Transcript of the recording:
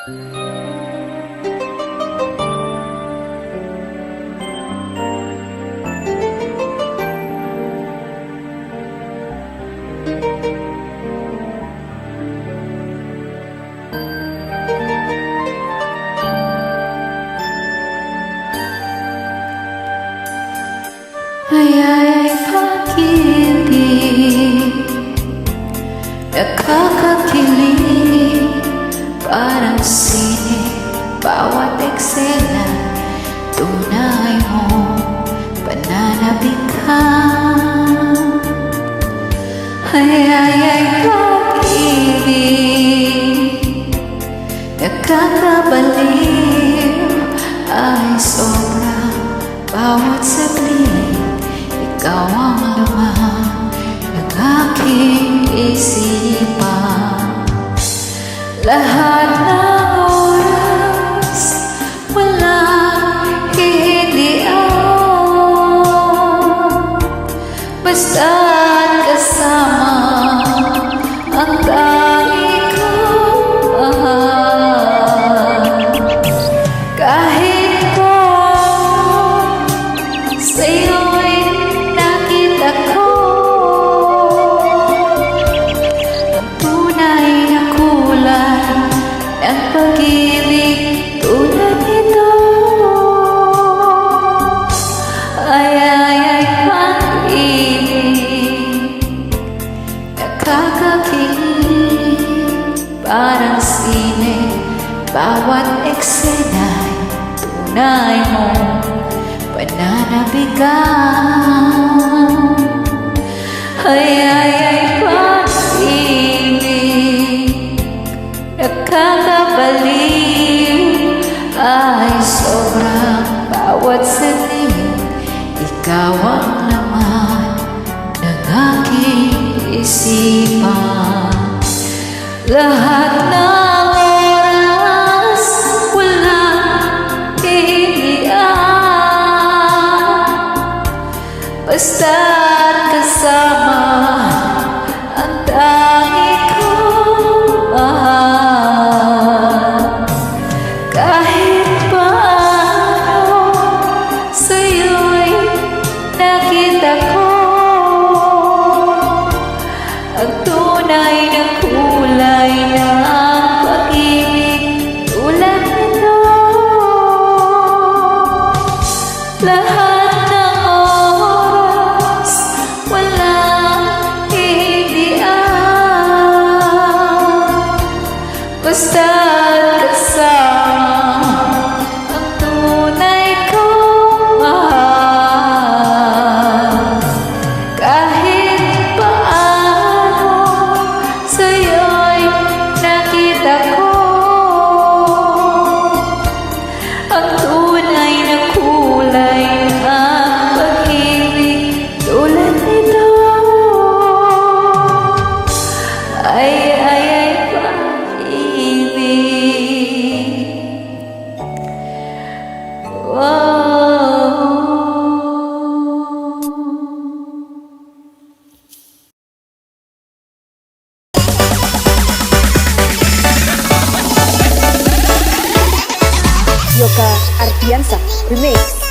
Ay pag-ibig, nakakakilig, parang sine, bawat eksena, tunay mong pananabikan. Ay pag-ibig, nakakabaliw, ay sobrang bawat saglit. Ikaw ang laman ng aking isipan. Lahat ng oras walang hihindian, basta't kasama ang tanging kong mahal. Kahit po sa'yo'y nakita ko ang tunay na kulay ng pag-ibig tulad nito. Ay pag-ibig, nakakakilig, parang sine, bawat eksena'y tunay mong pananabigan. Ay pag-ibig, nakakabaliw, ay sobrang bawat saglit. Ikaw ang laman ng aking isipan. Lahat ng oras walang hihindian, basta't kasama ang tanging kong mahal. Kahit paano sa'yo'y nakita ko ang tunay na kulay ng pag-ibig tulad nito. Lahat ng oras walang hihindian, basta't kasama ang tunay kong mahal. Kahit paano sa'yo'y nakita ko ang tunay na kulay ng pag-ibig tulad nito. Ay pag-ibig. Wow. Yoka Artiansa Remix.